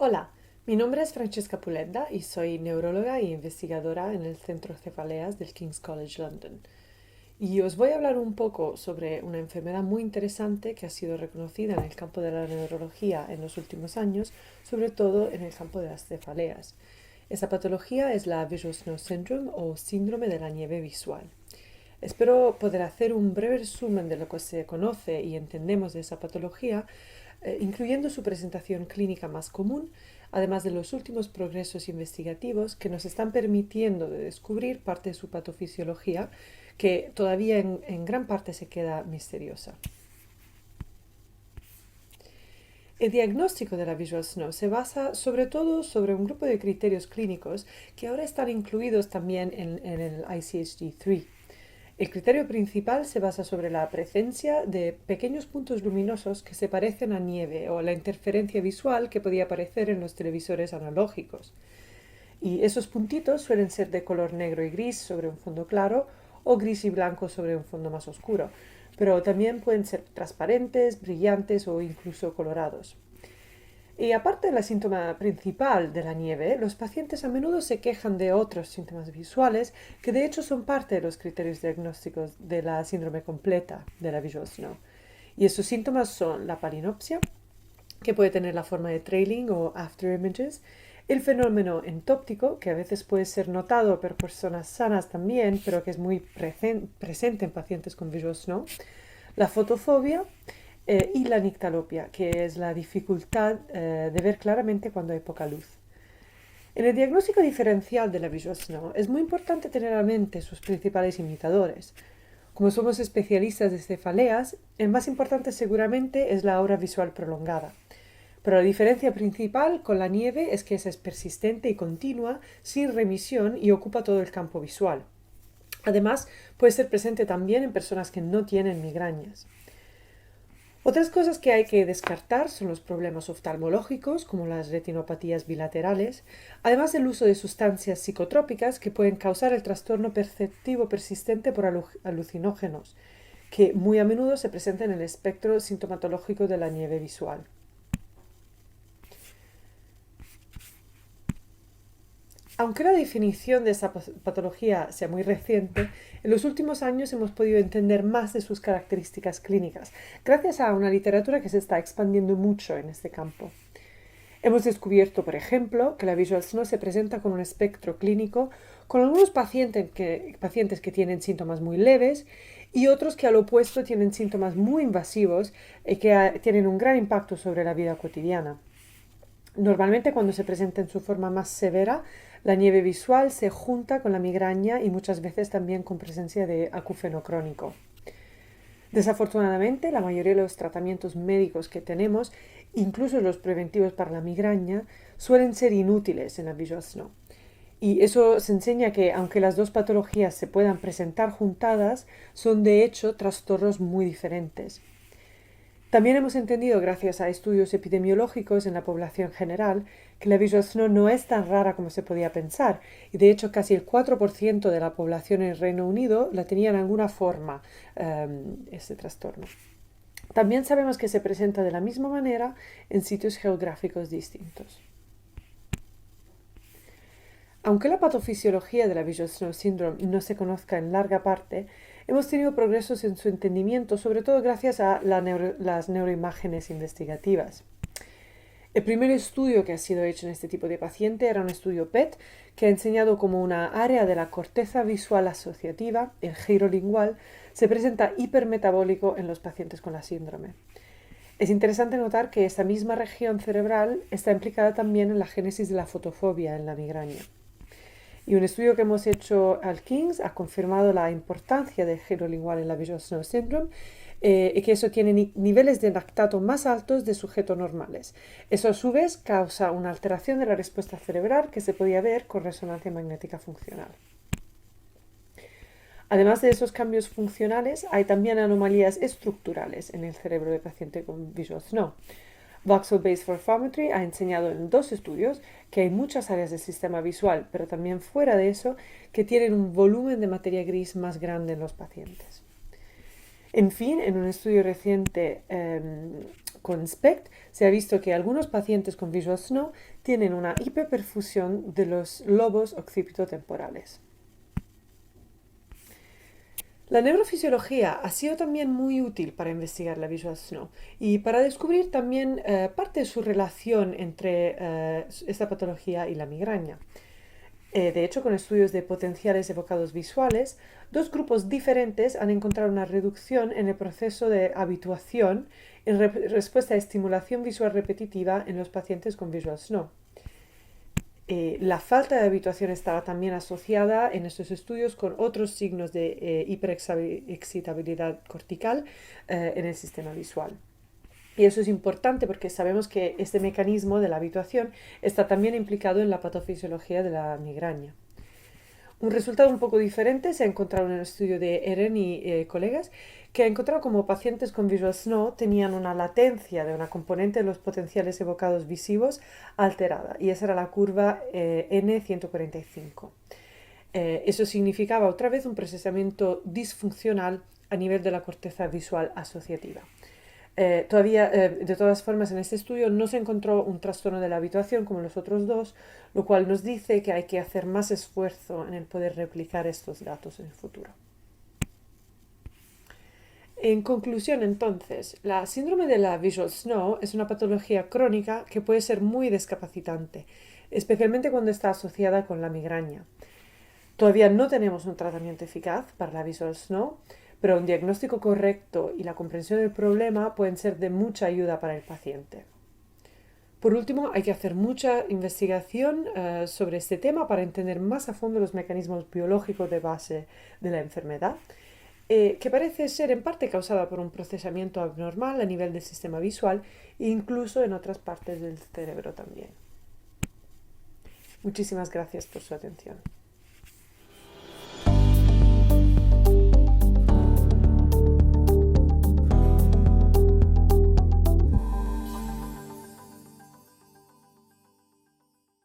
Hola, mi nombre es Francesca Puledda y soy neuróloga e investigadora en el Centro Cefaleas del King's College London. Y os voy a hablar un poco sobre una enfermedad muy interesante que ha sido reconocida en el campo de la neurología en los últimos años, sobre todo en el campo de las cefaleas. Esa patología es la Visual Snow Syndrome o síndrome de la nieve visual. Espero poder hacer un breve resumen de lo que se conoce y entendemos de esa patología, incluyendo su presentación clínica más común, además de los últimos progresos investigativos que nos están permitiendo de descubrir parte de su patofisiología, que todavía en gran parte se queda misteriosa. El diagnóstico de la Visual Snow se basa sobre todo sobre un grupo de criterios clínicos que ahora están incluidos también en el ICHD-3. El criterio principal se basa sobre la presencia de pequeños puntos luminosos que se parecen a nieve o la interferencia visual que podía aparecer en los televisores analógicos. Y esos puntitos suelen ser de color negro y gris sobre un fondo claro o gris y blanco sobre un fondo más oscuro, pero también pueden ser transparentes, brillantes o incluso colorados. Y aparte del síntoma principal de la nieve, los pacientes a menudo se quejan de otros síntomas visuales que de hecho son parte de los criterios diagnósticos de la síndrome completa de la Visual Snow. Y esos síntomas son la palinopsia, que puede tener la forma de trailing o after images, el fenómeno entóptico, que a veces puede ser notado por personas sanas también, pero que es muy presente en pacientes con Visual Snow, la fotofobia y la nictalopia, que es la dificultad de ver claramente cuando hay poca luz. En el diagnóstico diferencial de la Visual Snow es muy importante tener a mente sus principales imitadores. Como somos especialistas de cefaleas, el más importante seguramente es la aura visual prolongada. Pero la diferencia principal con la nieve es que esa es persistente y continua, sin remisión y ocupa todo el campo visual. Además, puede ser presente también en personas que no tienen migrañas. Otras cosas que hay que descartar son los problemas oftalmológicos, como las retinopatías bilaterales, además del uso de sustancias psicotrópicas que pueden causar el trastorno perceptivo persistente por alucinógenos, que muy a menudo se presenta en el espectro sintomatológico de la nieve visual. Aunque la definición de esta patología sea muy reciente, en los últimos años hemos podido entender más de sus características clínicas, gracias a una literatura que se está expandiendo mucho en este campo. Hemos descubierto, por ejemplo, que la Visual Snow se presenta con un espectro clínico con algunos pacientes que tienen síntomas muy leves y otros que al opuesto tienen síntomas muy invasivos y que tienen un gran impacto sobre la vida cotidiana. Normalmente cuando se presenta en su forma más severa, la nieve visual se junta con la migraña y muchas veces también con presencia de acúfeno crónico. Desafortunadamente, la mayoría de los tratamientos médicos que tenemos, incluso los preventivos para la migraña, suelen ser inútiles en la Visual Snow. Y eso se enseña que, aunque las dos patologías se puedan presentar juntadas, son de hecho trastornos muy diferentes. También hemos entendido, gracias a estudios epidemiológicos en la población general, que la Visual Snow no es tan rara como se podía pensar, y de hecho casi el 4% de la población en el Reino Unido la tenía en alguna forma, este trastorno. También sabemos que se presenta de la misma manera en sitios geográficos distintos. Aunque la patofisiología de la Visual Snow Syndrome no se conozca en larga parte, hemos tenido progresos en su entendimiento, sobre todo gracias a las neuroimágenes investigativas. El primer estudio que ha sido hecho en este tipo de paciente era un estudio PET que ha enseñado cómo una área de la corteza visual asociativa, el giro lingual, se presenta hipermetabólico en los pacientes con la síndrome. Es interesante notar que esta misma región cerebral está implicada también en la génesis de la fotofobia en la migraña. Y un estudio que hemos hecho al King's ha confirmado la importancia del giro lingual en la Visual Snow Syndrome y que eso tiene niveles de lactato más altos de sujetos normales. Eso a su vez causa una alteración de la respuesta cerebral que se podía ver con resonancia magnética funcional. Además de esos cambios funcionales, hay también anomalías estructurales en el cerebro del paciente con Visual Snow. Voxel-Based Morphometry ha enseñado en 2 estudios que hay muchas áreas del sistema visual, pero también fuera de eso, que tienen un volumen de materia gris más grande en los pacientes. En fin, en un estudio reciente con SPECT se ha visto que algunos pacientes con Visual Snow tienen una hiperperfusión de los lobos occipitotemporales. La neurofisiología ha sido también muy útil para investigar la Visual Snow y para descubrir también parte de su relación entre esta patología y la migraña. De hecho, con estudios de potenciales evocados visuales, dos grupos diferentes han encontrado una reducción en el proceso de habituación en respuesta a estimulación visual repetitiva en los pacientes con Visual Snow. La falta de habituación estaba también asociada en estos estudios con otros signos de hiperexcitabilidad cortical en el sistema visual. Y eso es importante porque sabemos que este mecanismo de la habituación está también implicado en la patofisiología de la migraña. Un resultado un poco diferente se ha encontrado en el estudio de Eren y colegas, que ha encontrado como pacientes con Visual Snow tenían una latencia de una componente de los potenciales evocados visivos alterada, y esa era la curva N145. Eso significaba otra vez un procesamiento disfuncional a nivel de la corteza visual asociativa. De todas formas, en este estudio no se encontró un trastorno de la habituación como en los otros dos, lo cual nos dice que hay que hacer más esfuerzo en el poder replicar estos datos en el futuro. En conclusión, entonces, la síndrome de la Visual Snow es una patología crónica que puede ser muy discapacitante, especialmente cuando está asociada con la migraña. Todavía no tenemos un tratamiento eficaz para la Visual Snow, pero un diagnóstico correcto y la comprensión del problema pueden ser de mucha ayuda para el paciente. Por último, hay que hacer mucha investigación sobre este tema para entender más a fondo los mecanismos biológicos de base de la enfermedad, que parece ser en parte causada por un procesamiento abnormal a nivel del sistema visual e incluso en otras partes del cerebro también. Muchísimas gracias por su atención.